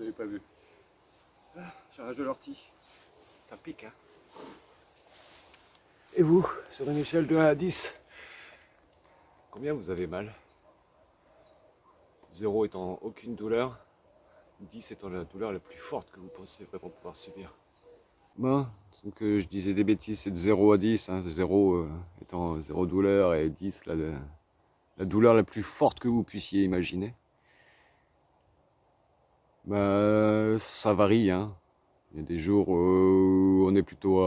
n'avez pas vu. Charge de l'ortie. Ça pique, hein. Et vous, sur une échelle de 1 à 10, combien vous avez mal? 0 étant aucune douleur, 10 étant la douleur la plus forte que vous pensez vraiment pouvoir subir. Moi, donc je disais des bêtises, c'est de 0 à 10, hein, 0 étant 0 douleur et 10 la douleur la plus forte que vous puissiez imaginer. Bah, ça varie, hein. Il y a des jours où on est plutôt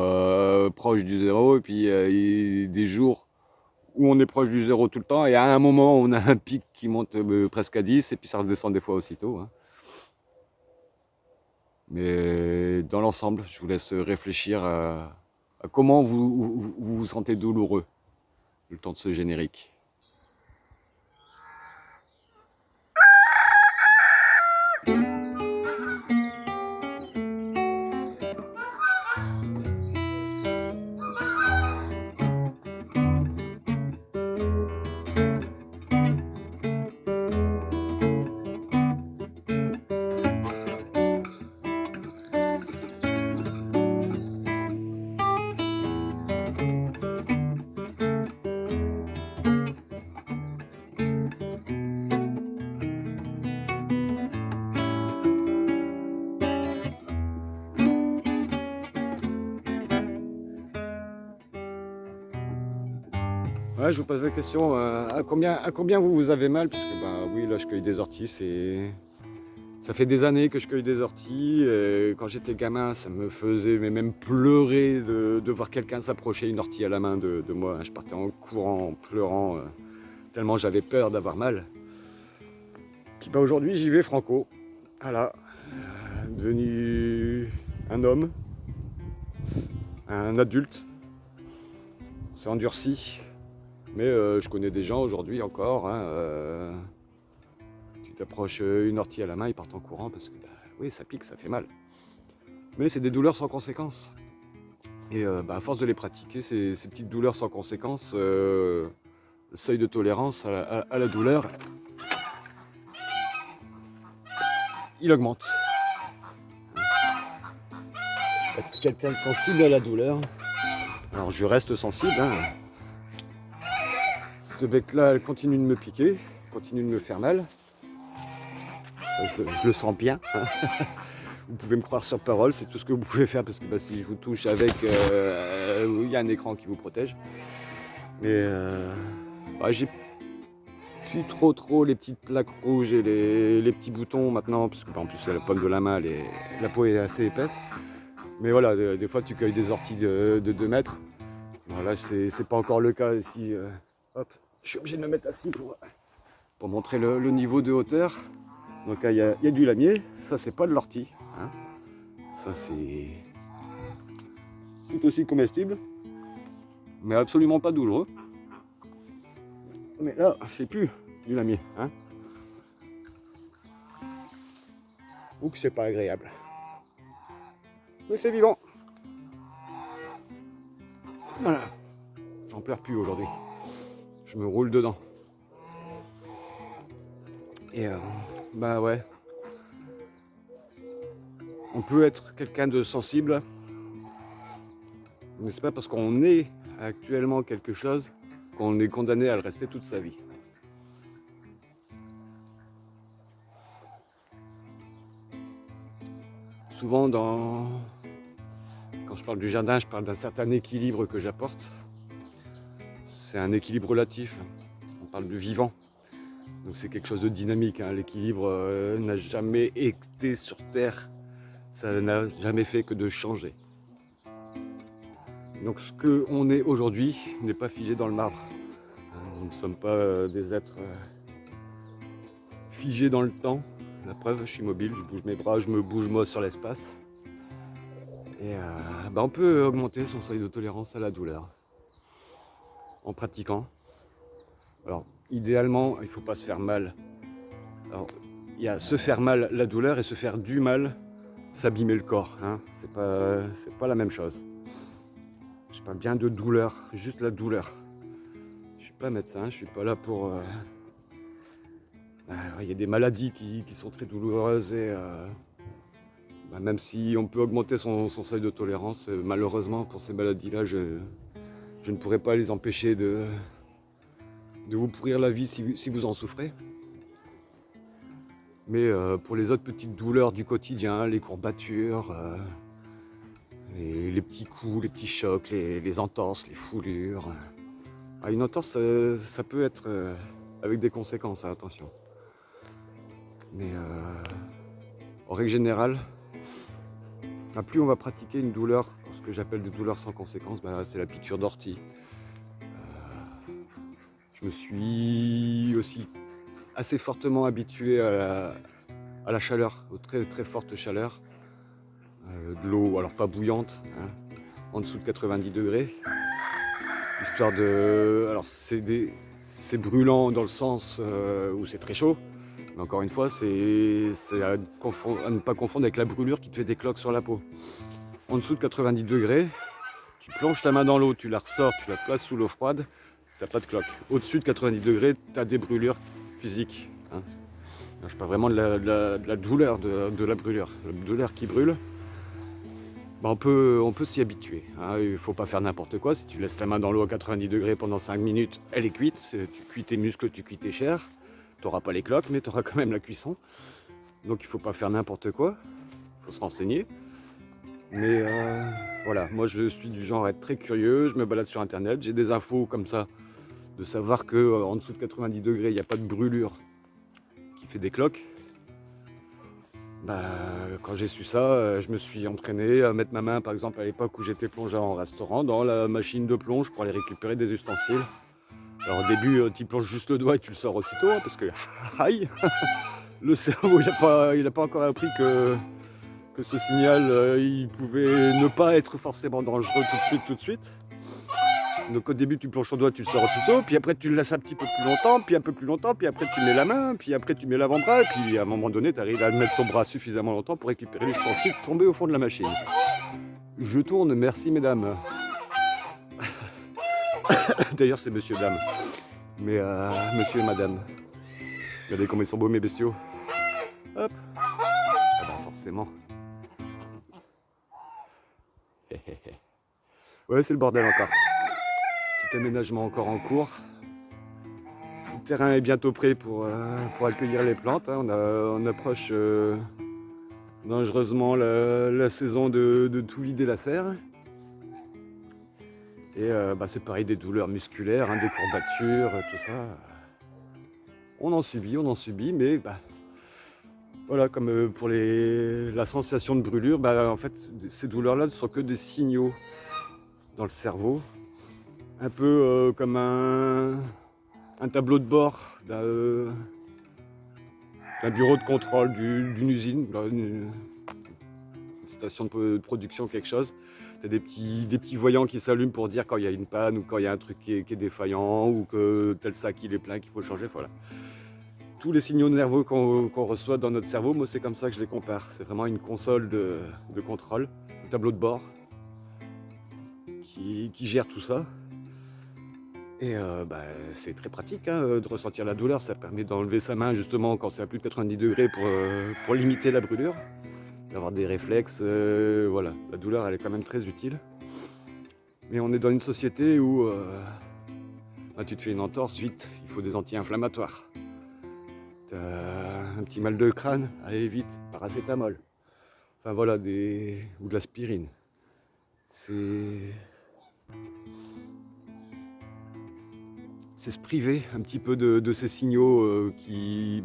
proche du 0 et puis il y a des jours où on est proche du 0 tout le temps et à un moment on a un pic qui monte presque à 10 et puis ça redescend des fois aussitôt, hein. Mais dans l'ensemble, je vous laisse réfléchir à comment vous sentez douloureux le temps de ce générique. Ouais, je vous pose la question, à combien vous avez mal? Parce que bah oui, là je cueille des orties, ça fait des années que je cueille des orties. Et quand j'étais gamin, ça me faisait même pleurer de voir quelqu'un s'approcher, une ortie à la main de moi. Je partais en courant, en pleurant, tellement j'avais peur d'avoir mal. Puis bah aujourd'hui, j'y vais franco. Voilà, devenu un homme, un adulte. C'est endurci. Mais je connais des gens aujourd'hui encore, hein, tu t'approches une ortie à la main, ils partent en courant parce que bah, oui, ça pique, ça fait mal. Mais c'est des douleurs sans conséquence. Et bah, à force de les pratiquer, ces petites douleurs sans conséquence, le seuil de tolérance à la douleur, il augmente. Être quelqu'un de sensible à la douleur, alors je reste sensible, hein. Cette bec-là, elle continue de me piquer, continue de me faire mal. Je le sens bien, hein. Vous pouvez me croire sur parole, c'est tout ce que vous pouvez faire parce que bah, si je vous touche avec, il y a un écran qui vous protège. Mais bah, j'ai plus trop les petites plaques rouges et les petits boutons maintenant, parce que bah, en plus la pomme de la main, la peau est assez épaisse. Mais voilà, des fois tu cueilles des orties de 2 mètres. Voilà, c'est pas encore le cas ici. Hop, je suis obligé de me mettre assis pour montrer le niveau de hauteur. Donc là, il y a du lamier, ça c'est pas de l'ortie, hein. Ça c'est tout aussi comestible, mais absolument pas douloureux. Mais là, c'est plus du lamier, hein. Ou que c'est pas agréable. Mais c'est vivant. Voilà. J'en pleure plus aujourd'hui. Je me roule dedans. Et bah ouais. On peut être quelqu'un de sensible, mais c'est pas parce qu'on est actuellement quelque chose qu'on est condamné à le rester toute sa vie. Souvent quand je parle du jardin, je parle d'un certain équilibre que j'apporte. C'est un équilibre relatif. On parle du vivant. Donc c'est quelque chose de dynamique, hein. L'équilibre n'a jamais été sur Terre. Ça n'a jamais fait que de changer. Donc ce qu'on est aujourd'hui n'est pas figé dans le marbre. Nous ne sommes pas des êtres figés dans le temps. La preuve, je suis mobile, je bouge mes bras, je me bouge moi sur l'espace. Et bah on peut augmenter son seuil de tolérance à la douleur en pratiquant. Alors idéalement, il ne faut pas se faire mal. Alors, il y a se faire mal la douleur et se faire du mal, s'abîmer le corps, hein. C'est pas la même chose. Je parle bien de douleur, juste la douleur. Je suis pas médecin, je suis pas là pour... Il y a des maladies qui sont très douloureuses et même si on peut augmenter son seuil de tolérance, malheureusement pour ces maladies-là, je ne pourrai pas les empêcher de vous pourrir la vie si vous en souffrez. Mais pour les autres petites douleurs du quotidien, les courbatures, les petits coups, les petits chocs, les entorses, les foulures. Une entorse, ça peut être avec des conséquences, hein, attention. Mais en règle générale, plus on va pratiquer une douleur, ce que j'appelle des douleurs sans conséquences, c'est la piqûre d'ortie. Je me suis aussi assez fortement habitué à la chaleur, aux très très fortes chaleurs. De l'eau, alors pas bouillante, hein, en dessous de 90 degrés. Histoire de... Alors c'est brûlant dans le sens où c'est très chaud. Mais encore une fois, c'est à ne pas confondre avec la brûlure qui te fait des cloques sur la peau. En dessous de 90 degrés, tu plonges ta main dans l'eau, tu la ressors, tu la places sous l'eau froide, t'as pas de cloque. Au-dessus de 90 degrés, tu as des brûlures physiques. Hein. Je parle vraiment de la douleur de la brûlure. La douleur qui brûle, on peut s'y habituer. Hein. Il ne faut pas faire n'importe quoi. Si tu laisses ta main dans l'eau à 90 degrés pendant 5 minutes, elle est cuite. Tu cuis tes muscles, tu cuis tes chairs. Tu n'auras pas les cloques, mais tu auras quand même la cuisson. Donc il ne faut pas faire n'importe quoi. Il faut se renseigner. Mais voilà, moi je suis du genre à être très curieux. Je me balade sur internet, j'ai des infos comme ça, de savoir qu'en dessous de 90 degrés, il n'y a pas de brûlure qui fait des cloques. Quand j'ai su ça, je me suis entraîné à mettre ma main, par exemple à l'époque où j'étais plongeur en restaurant, dans la machine de plonge pour aller récupérer des ustensiles. Alors au début, tu plonges juste le doigt et tu le sors aussitôt, hein, parce que aïe, le cerveau il n'a pas encore appris que ce signal il pouvait ne pas être forcément dangereux tout de suite. Donc au début tu plonges ton doigt, tu le sors aussitôt, puis après tu le laisses un petit peu plus longtemps, puis un peu plus longtemps, puis après tu mets la main, puis après tu mets l'avant-bras, et puis à un moment donné tu arrives à mettre ton bras suffisamment longtemps pour récupérer l'ustensile tombé au fond de la machine. Je tourne, merci mesdames. D'ailleurs c'est monsieur dame, mais monsieur et madame. Regardez comme ils sont beaux mes bestiaux. Hop. Forcément. Ouais, c'est le bordel encore. Petit aménagement encore en cours. Le terrain est bientôt prêt pour accueillir les plantes. Hein. On approche dangereusement la saison de tout vider la serre. Et c'est pareil, des douleurs musculaires, hein, des courbatures, tout ça. On en subit, mais voilà, comme pour la sensation de brûlure, en fait, ces douleurs-là ne sont que des signaux dans le cerveau. Un peu comme un tableau de bord d'un bureau de contrôle d'une usine, une station de production, quelque chose. Tu as des petits voyants qui s'allument pour dire quand il y a une panne ou quand il y a un truc qui est défaillant ou que tel sac il est plein qu'il faut changer. Voilà. Tous les signaux nerveux qu'on reçoit dans notre cerveau, moi c'est comme ça que je les compare. C'est vraiment une console de contrôle, un tableau de bord qui gère tout ça. Et c'est très pratique hein, de ressentir la douleur. Ça permet d'enlever sa main justement quand c'est à plus de 90 degrés pour limiter la brûlure. D'avoir des réflexes, voilà. La douleur elle est quand même très utile. Mais on est dans une société où tu te fais une entorse, vite, il faut des anti-inflammatoires. T'as un petit mal de crâne, allez vite, paracétamol. Enfin voilà, ou de l'aspirine. C'est se priver un petit peu de ces signaux qui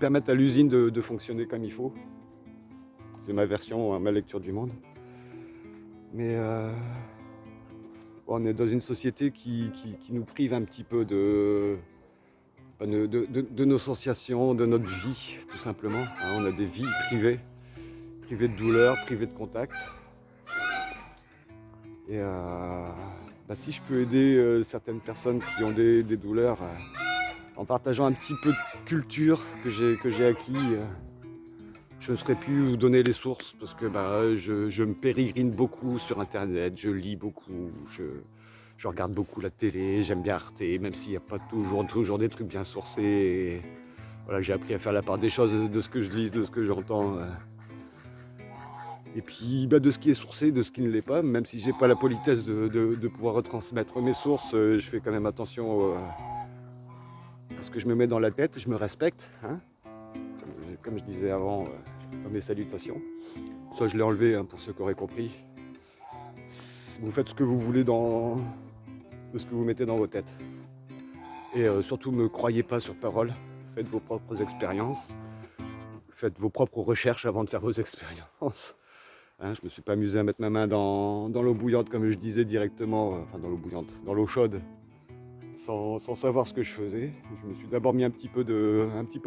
permettent à l'usine de fonctionner comme il faut. C'est ma version, ma lecture du monde. Mais on est dans une société qui nous prive un petit peu de nos sensations, de notre vie, tout simplement. On a des vies privées de douleur, privées de contact. Et si je peux aider certaines personnes qui ont des douleurs en partageant un petit peu de culture que j'ai acquis, je ne saurais plus vous donner les sources parce que je me pérégrine beaucoup sur internet, je lis beaucoup, je regarde beaucoup la télé, j'aime bien Arte, même s'il n'y a pas toujours des trucs bien sourcés. Et voilà, j'ai appris à faire la part des choses de ce que je lis, de ce que j'entends. Et puis de ce qui est sourcé, de ce qui ne l'est pas, même si j'ai pas la politesse de pouvoir retransmettre mes sources, je fais quand même attention à ce que je me mets dans la tête, je me respecte, hein, comme je disais avant dans mes salutations. Ça je l'ai enlevé hein, pour ceux qui auraient compris. Vous faites ce que vous voulez de ce que vous mettez dans vos têtes. Et surtout ne croyez pas sur parole, faites vos propres expériences, faites vos propres recherches avant de faire vos expériences. Hein, je me suis pas amusé à mettre ma main dans l'eau bouillante comme je disais directement, enfin dans l'eau bouillante, dans l'eau chaude, sans savoir ce que je faisais. Je me suis d'abord mis un petit peu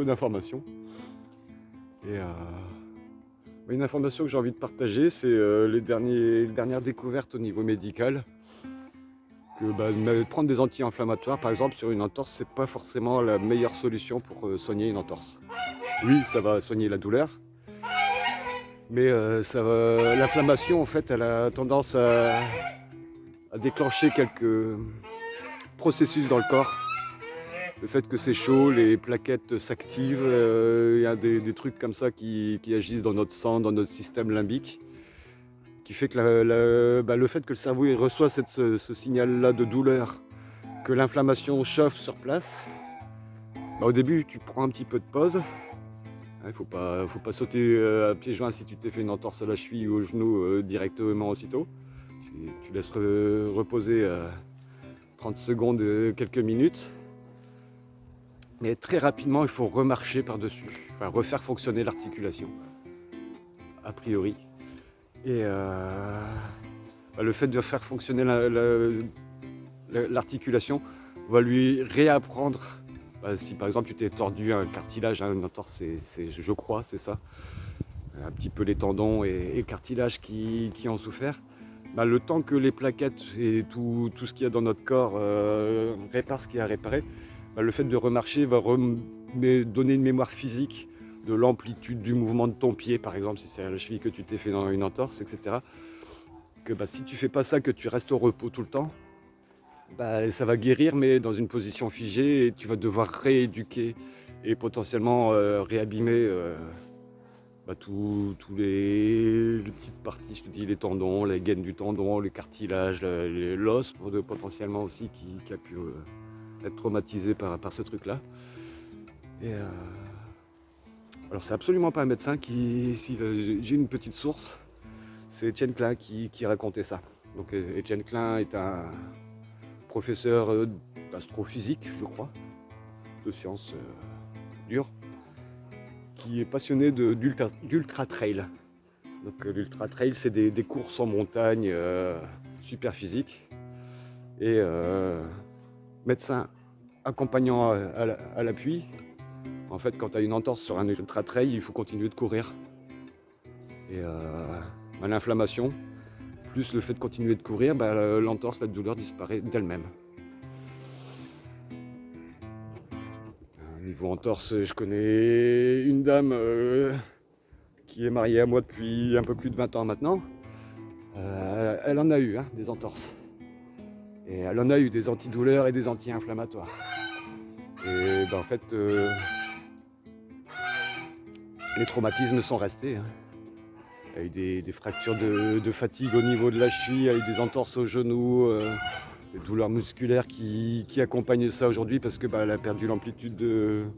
d'informations. Et une information que j'ai envie de partager, c'est les dernières découvertes au niveau médical. Que prendre des anti-inflammatoires par exemple sur une entorse, c'est pas forcément la meilleure solution pour soigner une entorse. Oui, ça va soigner la douleur, mais l'inflammation en fait elle a tendance à déclencher quelques processus dans le corps. Le fait que c'est chaud, les plaquettes s'activent, il y a des trucs comme ça qui agissent dans notre sang, dans notre système limbique, qui fait que le fait que le cerveau il reçoit ce signal-là de douleur, que l'inflammation chauffe sur place, au début tu prends un petit peu de pause. Il ne faut pas sauter à pieds joints si tu t'es fait une entorse à la cheville ou au genou directement aussitôt. Tu laisses reposer 30 secondes, quelques minutes. Mais très rapidement, il faut remarcher par-dessus, enfin refaire fonctionner l'articulation, a priori. Et le fait de faire fonctionner l'articulation va lui réapprendre. Si par exemple tu t'es tordu un cartilage, une entorse, je crois, c'est ça, un petit peu les tendons et cartilages qui ont souffert, le temps que les plaquettes et tout ce qu'il y a dans notre corps répare ce qu'il y a à réparer, le fait de remarcher va donner une mémoire physique de l'amplitude du mouvement de ton pied, par exemple si c'est à la cheville que tu t'es fait dans une entorse, etc. Que si tu fais pas ça, que tu restes au repos tout le temps, ça va guérir mais dans une position figée et tu vas devoir rééduquer et potentiellement réabîmer tous les petites parties, je te dis les tendons, les gaines du tendon, les cartilages, l'os potentiellement aussi qui a pu être traumatisé par ce truc là. Et alors c'est absolument pas un médecin j'ai une petite source, c'est Etienne Klein qui racontait ça. Donc Etienne Klein est un professeur d'astrophysique, je crois, de sciences dures, qui est passionné d'ultra trail. Donc l'ultra trail, c'est des courses en montagne super physiques. Et médecin accompagnant à l'appui, en fait, quand tu as une entorse sur un ultra trail, il faut continuer de courir. Et l'inflammation, plus le fait de continuer de courir, l'entorse, la douleur disparaît d'elle-même. Niveau entorse, je connais une dame qui est mariée à moi depuis un peu plus de 20 ans maintenant. Elle en a eu des entorses. Et elle en a eu des antidouleurs et des anti-inflammatoires. Et en fait, les traumatismes sont restés. Il y a eu des fractures de fatigue au niveau de la cheville, il y a eu des entorses au genou, des douleurs musculaires qui accompagnent ça aujourd'hui parce que elle a perdu l'amplitude de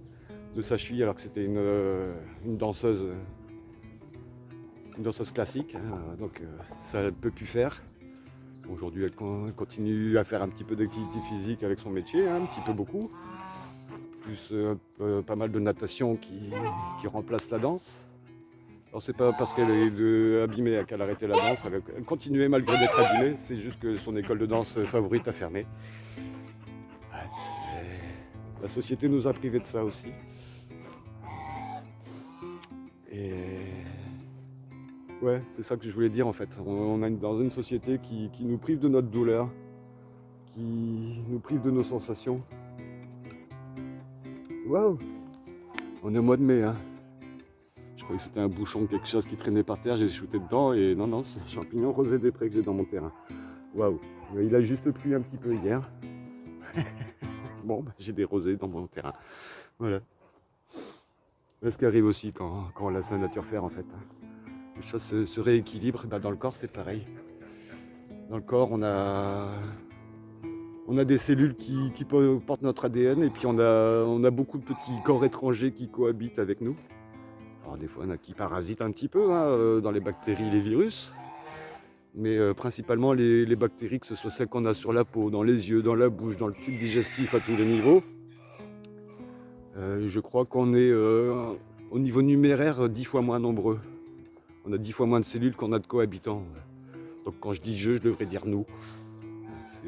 sa cheville alors que c'était une danseuse classique. Donc ça elle ne peut plus faire. Aujourd'hui elle continue à faire un petit peu d'activité physique avec son métier, un petit peu beaucoup. Plus pas mal de natation qui remplace la danse. Alors c'est pas parce qu'elle est abîmée qu'elle a arrêté la danse, elle continuait malgré d'être abîmée, c'est juste que son école de danse favorite a fermé. La société nous a privés de ça aussi. Et ouais, c'est ça que je voulais dire en fait. On est dans une société qui nous prive de notre douleur, qui nous prive de nos sensations. Waouh! On est au mois de mai, Je croyais que c'était un bouchon, quelque chose qui traînait par terre, j'ai shooté dedans et non, c'est un champignon rosé des prés que j'ai dans mon terrain. Waouh! Il a juste plu un petit peu hier. Bon, j'ai des rosés dans mon terrain. Voilà. C'est ce qui arrive aussi quand on laisse la nature faire en fait. ça se rééquilibre. Dans le corps, c'est pareil. Dans le corps, on a des cellules qui portent notre ADN et puis on a beaucoup de petits corps étrangers qui cohabitent avec nous. Alors des fois, il y en a qui parasitent un petit peu dans les bactéries, les virus. Mais principalement les bactéries, que ce soit celles qu'on a sur la peau, dans les yeux, dans la bouche, dans le tube digestif à tous les niveaux. Je crois qu'on est au niveau numéraire 10 fois moins nombreux. On a 10 fois moins de cellules qu'on a de cohabitants. Donc quand je dis je devrais dire nous.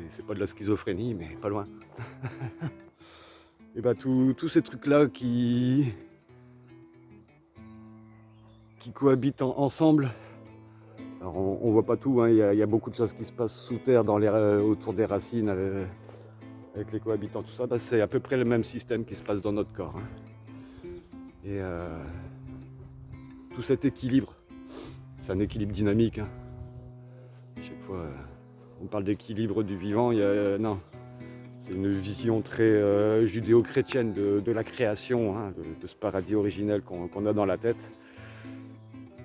C'est pas de la schizophrénie, mais pas loin. Et tous ces trucs-là qui cohabitent ensemble. Alors on voit pas tout, hein. Il y a beaucoup de choses qui se passent sous terre, autour des racines, avec les cohabitants, tout ça. C'est à peu près le même système qui se passe dans notre corps. Hein. Et tout cet équilibre, c'est un équilibre dynamique. Hein. Chaque fois, on parle d'équilibre du vivant, non. C'est une vision très judéo-chrétienne de la création, hein, de ce paradis originel qu'on a dans la tête.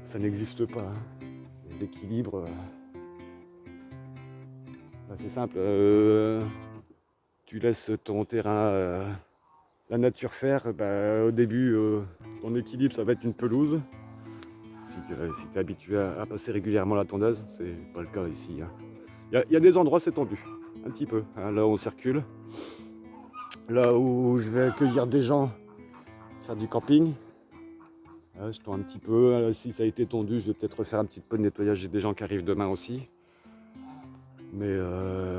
Ça n'existe pas. Hein. L'équilibre, c'est simple. Tu laisses ton terrain, la nature faire. Au début, ton équilibre, ça va être une pelouse. Si tu es habitué à passer régulièrement la tondeuse, c'est pas le cas ici. Hein. Il y a des endroits, c'est tendu, un petit peu. Hein, là où on circule. Là où je vais accueillir des gens, faire du camping. Je tends un petit peu. Si ça a été tondu, je vais peut-être refaire un petit peu de nettoyage. J'ai des gens qui arrivent demain aussi. Mais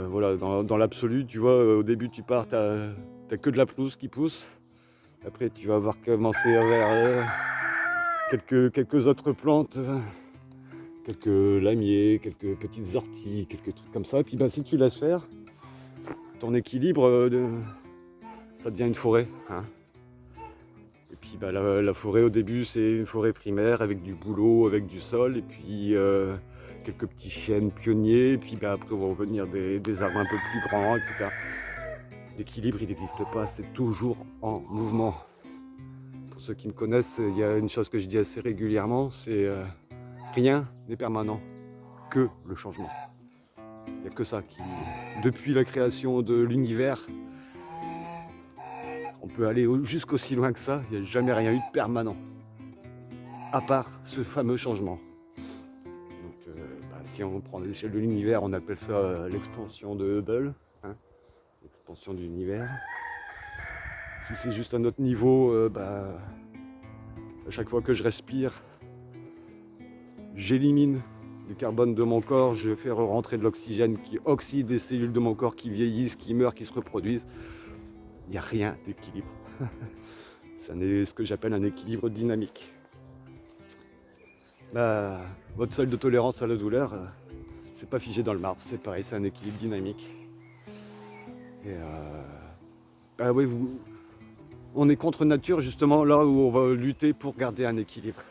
voilà, dans l'absolu, tu vois, au début tu pars, t'as que de la pelouse qui pousse. Après tu vas avoir commencé à vers quelques autres plantes, quelques lamiers, quelques petites orties, quelques trucs comme ça. Et puis si tu laisses faire, ton équilibre, ça devient une forêt. Hein. Et puis la forêt au début c'est une forêt primaire avec du bouleau, avec du sol, et puis quelques petits chênes pionniers, et puis après vont venir des arbres un peu plus grands, etc. L'équilibre il n'existe pas, c'est toujours en mouvement. Pour ceux qui me connaissent, il y a une chose que je dis assez régulièrement, c'est rien n'est permanent, que le changement. Il n'y a que ça qui, depuis la création de l'univers, on peut aller jusqu'aussi loin que ça, il n'y a jamais rien eu de permanent, à part ce fameux changement. Donc, si on prend l'échelle de l'univers, on appelle ça l'expansion de Hubble, hein, l'expansion de l'univers. Si c'est juste à notre niveau, à chaque fois que je respire, j'élimine du carbone de mon corps, je fais rentrer de l'oxygène qui oxyde les cellules de mon corps qui vieillissent, qui meurent, qui se reproduisent. Il n'y a rien d'équilibre. C'est ce que j'appelle un équilibre dynamique. Votre seuil de tolérance à la douleur, c'est pas figé dans le marbre, c'est pareil, c'est un équilibre dynamique. Et oui, on est contre nature justement là où on va lutter pour garder un équilibre.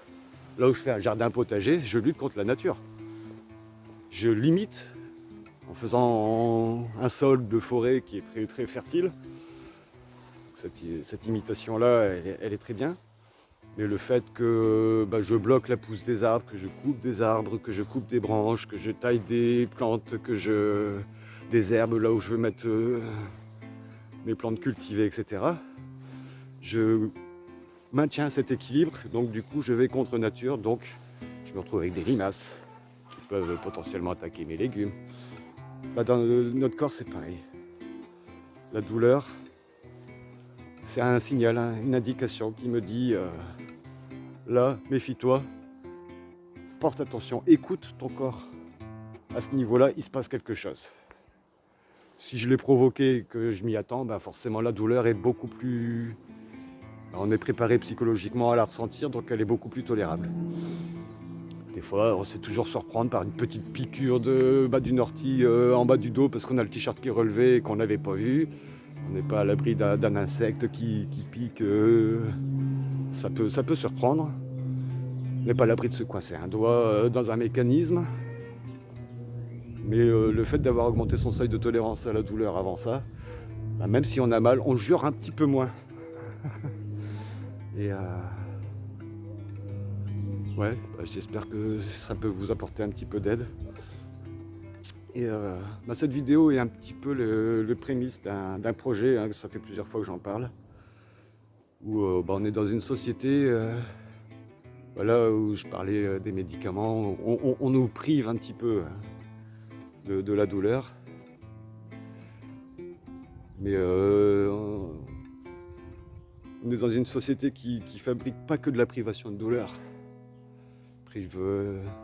Là où je fais un jardin potager, je lutte contre la nature. Je limite en faisant un sol de forêt qui est très très fertile. Cette imitation-là, elle est très bien. Mais le fait que je bloque la pousse des arbres, que je coupe des arbres, que je coupe des branches, que je taille des plantes, des herbes là où je veux mettre mes plantes cultivées, etc. Je maintiens cet équilibre, donc du coup je vais contre nature, donc je me retrouve avec des limaces qui peuvent potentiellement attaquer mes légumes. Dans notre corps c'est pareil. La douleur, c'est un signal, une indication qui me dit là, méfie-toi, porte attention, écoute ton corps. À ce niveau-là, il se passe quelque chose. Si je l'ai provoqué, que je m'y attends, forcément la douleur est beaucoup plus... On est préparé psychologiquement à la ressentir, donc elle est beaucoup plus tolérable. Des fois, on sait toujours surprendre par une petite piqûre d'une ortie en bas du dos parce qu'on a le t-shirt qui est relevé et qu'on n'avait pas vu. On n'est pas à l'abri d'un insecte qui pique. Ça peut surprendre. On n'est pas à l'abri de se coincer un doigt dans un mécanisme. Mais le fait d'avoir augmenté son seuil de tolérance à la douleur avant ça, même si on a mal, on jure un petit peu moins. Et Ouais, j'espère que ça peut vous apporter un petit peu d'aide. Et cette vidéo est un petit peu le prémisse d'un projet, hein, ça fait plusieurs fois que j'en parle, où on est dans une société voilà, où je parlais des médicaments, on nous prive un petit peu de la douleur. Mais on est dans une société qui fabrique pas que de la privation de douleur, prive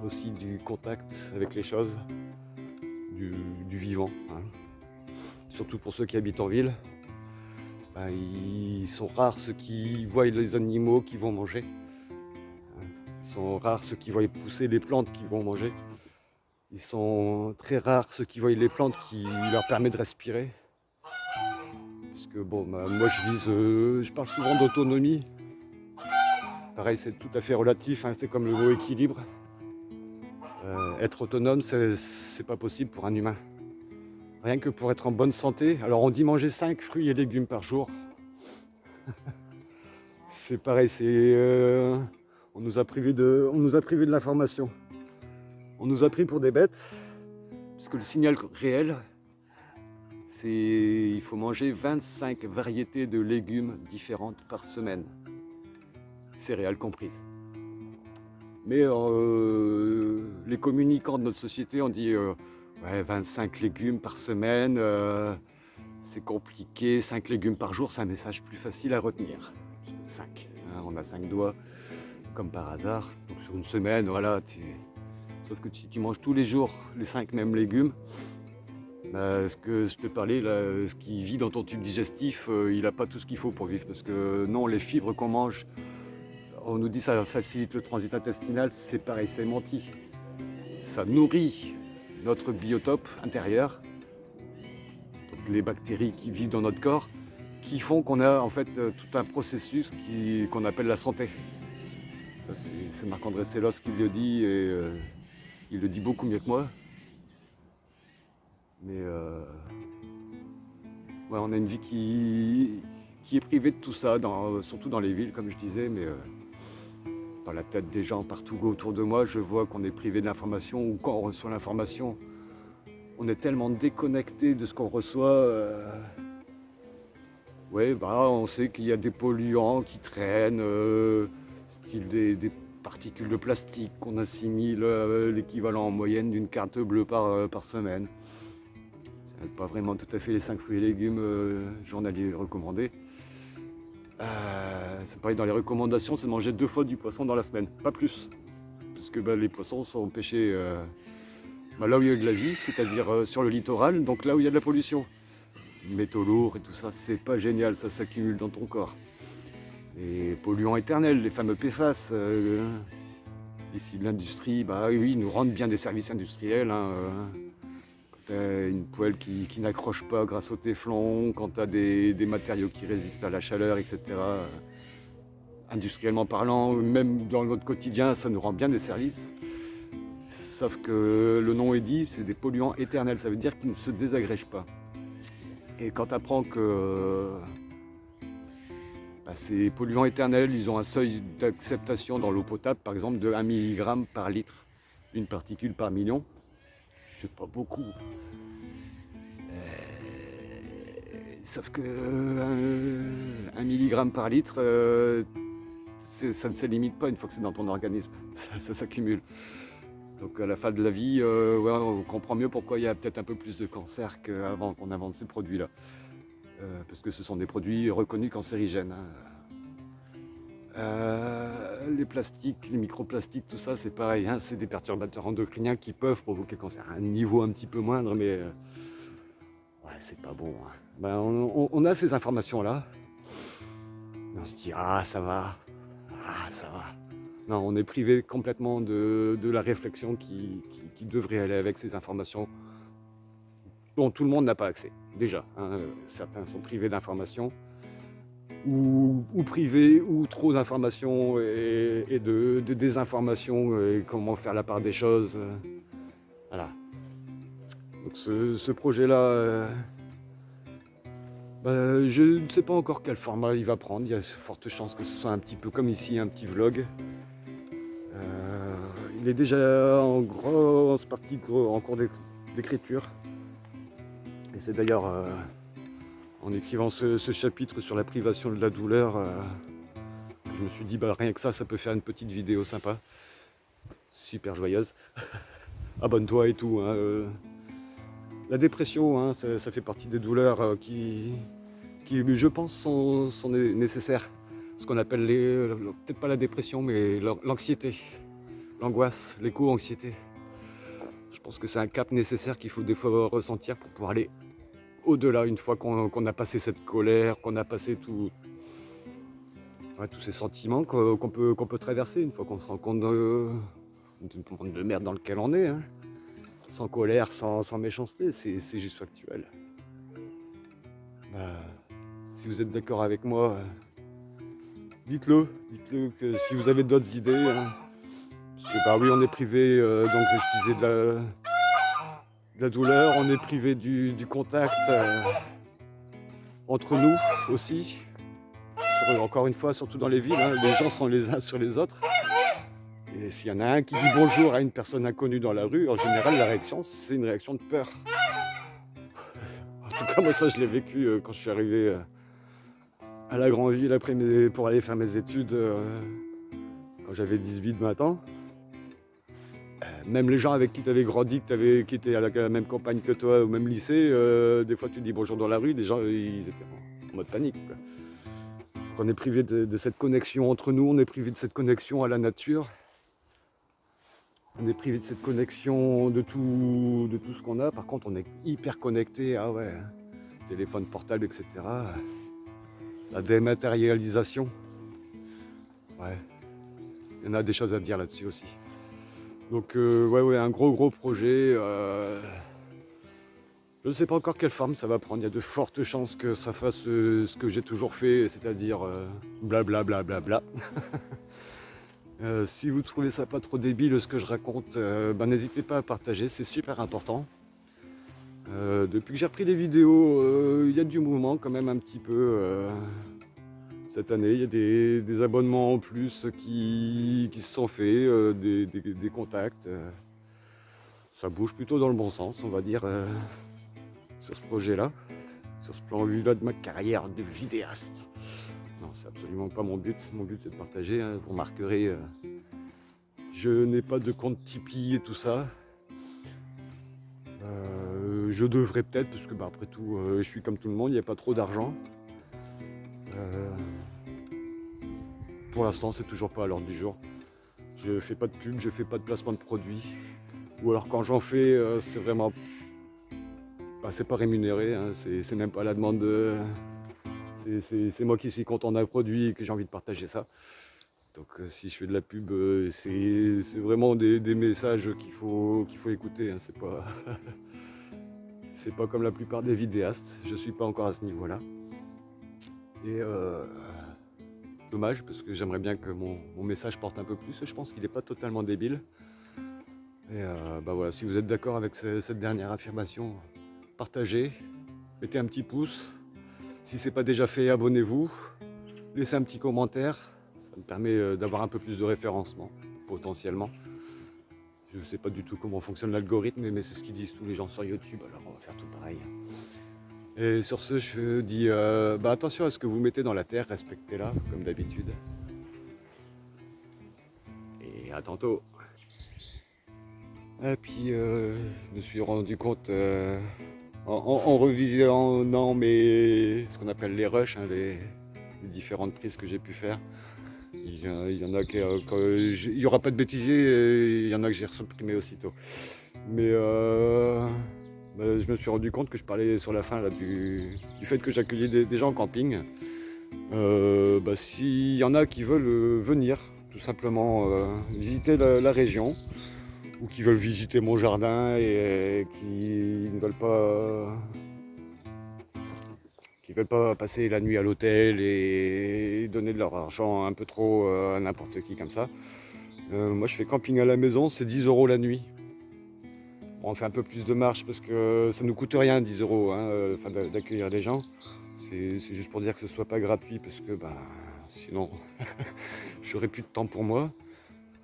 aussi du contact avec les choses, du vivant, hein. Surtout pour ceux qui habitent en ville. Ils sont rares ceux qui voient les animaux qu'ils vont manger. Ils sont rares ceux qui voient pousser les plantes qu'ils vont manger. Ils sont très rares ceux qui voient les plantes qui leur permettent de respirer. Parce que moi je parle souvent d'autonomie. Pareil, c'est tout à fait relatif, hein, c'est comme le mot équilibre. Être autonome, c'est pas possible pour un humain. Rien que pour être en bonne santé. Alors on dit manger 5 fruits et légumes par jour. C'est pareil, on nous a privé de l'information. On nous a pris pour des bêtes, parce que le signal réel, c'est il faut manger 25 variétés de légumes différentes par semaine, céréales comprises. Mais les communicants de notre société ont dit ouais, 25 légumes par semaine, c'est compliqué, 5 légumes par jour, c'est un message plus facile à retenir. 5, hein, on a 5 doigts, comme par hasard. Donc sur une semaine, voilà, sauf que si tu manges tous les jours les 5 mêmes légumes, ce que je te parlais, là, ce qui vit dans ton tube digestif, il n'a pas tout ce qu'il faut pour vivre. Parce que non, les fibres qu'on mange, on nous dit que ça facilite le transit intestinal, c'est pareil, c'est menti. Ça nourrit notre biotope intérieur, donc les bactéries qui vivent dans notre corps, qui font qu'on a en fait tout un processus qu'on appelle la santé. Ça, c'est Marc-André Sellos qui le dit, et il le dit beaucoup mieux que moi. Mais ouais, on a une vie qui est privée de tout ça, surtout dans les villes, comme je disais, mais dans la tête des gens partout autour de moi, je vois qu'on est privé de l'information, ou quand on reçoit l'information, on est tellement déconnecté de ce qu'on reçoit. Ouais, on sait qu'il y a des polluants qui traînent, style des particules de plastique qu'on assimile l'équivalent en moyenne d'une carte bleue par semaine. C'est pas vraiment tout à fait les 5 fruits et légumes journaliers recommandés. C'est pareil, dans les recommandations, c'est manger 2 fois du poisson dans la semaine, pas plus. Parce que les poissons sont pêchés là où il y a de la vie, c'est-à-dire sur le littoral, donc là où il y a de la pollution. Métaux lourds et tout ça, c'est pas génial, ça s'accumule dans ton corps. Les polluants éternels, les fameux PFAS, issus de l'industrie, oui, ils nous rendent bien des services industriels. Hein, quand t'as une poêle qui n'accroche pas grâce au téflon, quand t'as des matériaux qui résistent à la chaleur, etc. Industriellement parlant, même dans notre quotidien, ça nous rend bien des services. Sauf que le nom est dit, c'est des polluants éternels, ça veut dire qu'ils ne se désagrègent pas. Et quand tu apprends que ces polluants éternels, ils ont un seuil d'acceptation dans l'eau potable, par exemple, de 1 mg par litre, une particule par million, c'est pas beaucoup. Sauf que 1 mg par litre, ça ne se limite pas une fois que c'est dans ton organisme, ça s'accumule. Donc à la fin de la vie, on comprend mieux pourquoi il y a peut-être un peu plus de cancer qu'avant qu'on invente ces produits-là. Parce que ce sont des produits reconnus cancérigènes. Les plastiques, les microplastiques, tout ça, c'est pareil. Hein, c'est des perturbateurs endocriniens qui peuvent provoquer cancer à un niveau un petit peu moindre, mais ouais, c'est pas bon. Hein. On a ces informations-là. On se dit, ça va. Ça va. Non, on est privé complètement de la réflexion qui devrait aller avec ces informations dont tout le monde n'a pas accès, déjà. Hein. Certains sont privés d'informations, ou privés, ou trop d'informations et de désinformation, et comment faire la part des choses. Voilà. Donc ce projet-là, je ne sais pas encore quel format il va prendre. Il y a de fortes chances que ce soit un petit peu comme ici, un petit vlog. il est déjà en grosse partie en cours d'écriture. Et c'est d'ailleurs en écrivant ce chapitre sur la privation de la douleur que je me suis dit, bah, rien que ça peut faire une petite vidéo sympa, super joyeuse. Abonne-toi et tout. Hein, la dépression, hein, ça fait partie des douleurs qui, je pense, sont nécessaires. Ce qu'on appelle peut-être pas la dépression, mais l'anxiété, l'angoisse, l'éco-anxiété. Je pense que c'est un cap nécessaire qu'il faut des fois ressentir pour pouvoir aller au-delà, une fois qu'on a passé cette colère, qu'on a passé tous ces sentiments qu'on peut traverser, une fois qu'on se rend compte du monde de merde dans lequel on est. Hein. Sans colère, sans méchanceté, c'est juste factuel. Bah, si vous êtes d'accord avec moi, dites-le que si vous avez d'autres idées. Hein, parce que bah oui, on est privé, donc je disais de la douleur, on est privé du contact entre nous aussi. Encore une fois, surtout dans les villes, hein, les gens sont les uns sur les autres. Et s'il y en a un qui dit bonjour à une personne inconnue dans la rue, en général, la réaction, c'est une réaction de peur. En tout cas, moi, ça, je l'ai vécu quand je suis arrivé à la grande ville pour aller faire mes études quand j'avais 18-20 ans. Même les gens avec qui tu avais grandi, qui étaient à la même campagne que toi, au même lycée, des fois tu dis bonjour dans la rue, les gens ils étaient en mode panique. Quoi. On est privé de cette connexion entre nous, on est privé de cette connexion à la nature, on est privé de cette connexion de tout ce qu'on a. Par contre, on est hyper connecté, ah ouais, téléphone portable, etc. La dématérialisation, ouais, il y en a des choses à dire là-dessus aussi. Donc ouais, un gros projet. Je ne sais pas encore quelle forme ça va prendre. Il y a de fortes chances que ça fasse ce que j'ai toujours fait, c'est-à-dire blablabla. Si vous trouvez ça pas trop débile ce que je raconte, n'hésitez pas à partager, c'est super important. Depuis que j'ai repris les vidéos, il y a du mouvement quand même un petit peu. Cette année, il y a des abonnements en plus qui se sont faits, des contacts. Ça bouge plutôt dans le bon sens, on va dire, sur ce projet-là, sur ce plan-là de ma carrière de vidéaste. Non, c'est absolument pas mon but. Mon but, c'est de partager. Hein. Vous remarquerez, je n'ai pas de compte Tipeee et tout ça. Je devrais peut-être, parce que après tout, je suis comme tout le monde, il n'y a pas trop d'argent. Pour l'instant, c'est toujours pas à l'ordre du jour. Je fais pas de pub, je fais pas de placement de produits. Ou alors quand j'en fais, c'est vraiment... c'est pas rémunéré, hein, c'est même pas la demande de... C'est moi qui suis content d'un produit et que j'ai envie de partager ça. Donc si je fais de la pub, c'est vraiment des messages qu'il faut écouter. Hein, c'est pas... c'est pas comme la plupart des vidéastes. Je suis pas encore à ce niveau-là. Et dommage, parce que j'aimerais bien que mon message porte un peu plus. Je pense qu'il n'est pas totalement débile. Et voilà, si vous êtes d'accord avec cette dernière affirmation, partagez, mettez un petit pouce. Si ce n'est pas déjà fait, abonnez-vous, laissez un petit commentaire. Ça me permet d'avoir un peu plus de référencement, potentiellement. Je ne sais pas du tout comment fonctionne l'algorithme, mais c'est ce qu'ils disent tous les gens sur YouTube, alors on va faire tout pareil. Et sur ce, je dis attention à ce que vous mettez dans la terre, respectez-la, comme d'habitude. Et à tantôt. Et puis, je me suis rendu compte, en revisionnant ce qu'on appelle les rushs, hein, les différentes prises que j'ai pu faire, il y en a il n'y aura pas de bêtisier, il y en a que j'ai supprimé aussitôt. Mais je me suis rendu compte que je parlais sur la fin là, du fait que j'accueillais des gens en camping. S'il y en a qui veulent venir, tout simplement visiter la région, ou qui veulent visiter mon jardin et qui ne veulent pas passer la nuit à l'hôtel et donner de leur argent un peu trop à n'importe qui comme ça. Moi je fais camping à la maison, c'est 10 € la nuit. Bon, on fait un peu plus de marche parce que ça nous coûte rien 10 € hein, d'accueillir les gens. C'est juste pour dire que ce soit pas gratuit parce que sinon j'aurais plus de temps pour moi.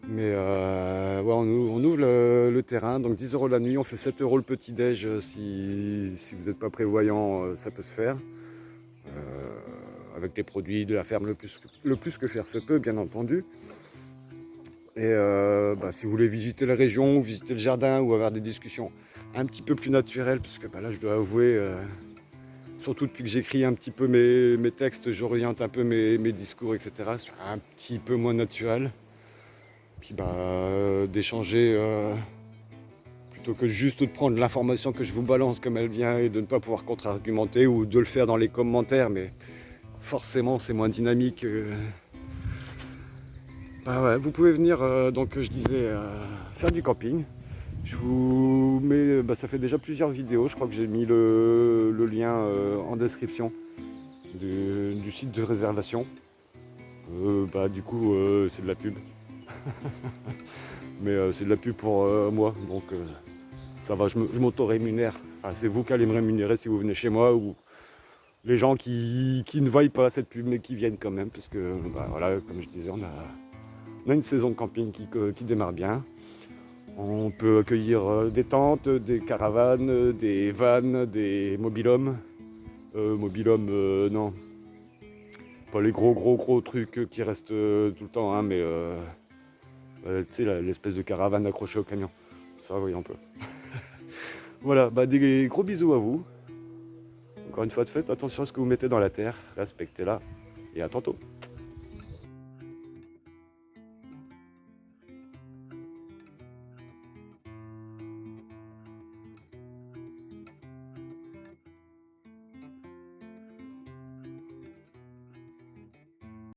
Mais ouais, on ouvre le terrain, donc 10 € la nuit, on fait 7 € le petit-déj si vous n'êtes pas prévoyant, ça peut se faire. Avec les produits de la ferme le plus que faire se peut, bien entendu. Et si vous voulez visiter la région, ou visiter le jardin, ou avoir des discussions un petit peu plus naturelles, parce que là je dois avouer, surtout depuis que j'écris un petit peu mes textes, j'oriente un peu mes discours, etc. C'est un petit peu moins naturel. Puis d'échanger plutôt que juste de prendre l'information que je vous balance comme elle vient et de ne pas pouvoir contre-argumenter ou de le faire dans les commentaires, mais forcément c'est moins dynamique. Ouais, vous pouvez venir, donc je disais, faire du camping. Je vous mets, ça fait déjà plusieurs vidéos, je crois que j'ai mis le lien en description du site de réservation. Du coup c'est de la pub. Mais c'est de la pub pour moi, donc ça va, je m'auto-rémunère. Enfin, c'est vous qui allez me rémunérer si vous venez chez moi, ou les gens qui ne voient pas cette pub mais qui viennent quand même, parce que voilà, comme je disais, on a une saison de camping qui démarre bien. On peut accueillir des tentes, des caravanes, des vannes, des mobil-homes. Mobil-homes, non, pas les gros trucs qui restent tout le temps, hein, mais tu sais, l'espèce de caravane accrochée au camion. Ça, oui, on peut. Voilà, des gros bisous à vous. Encore une fois, faites attention à ce que vous mettez dans la terre, respectez-la, et à tantôt.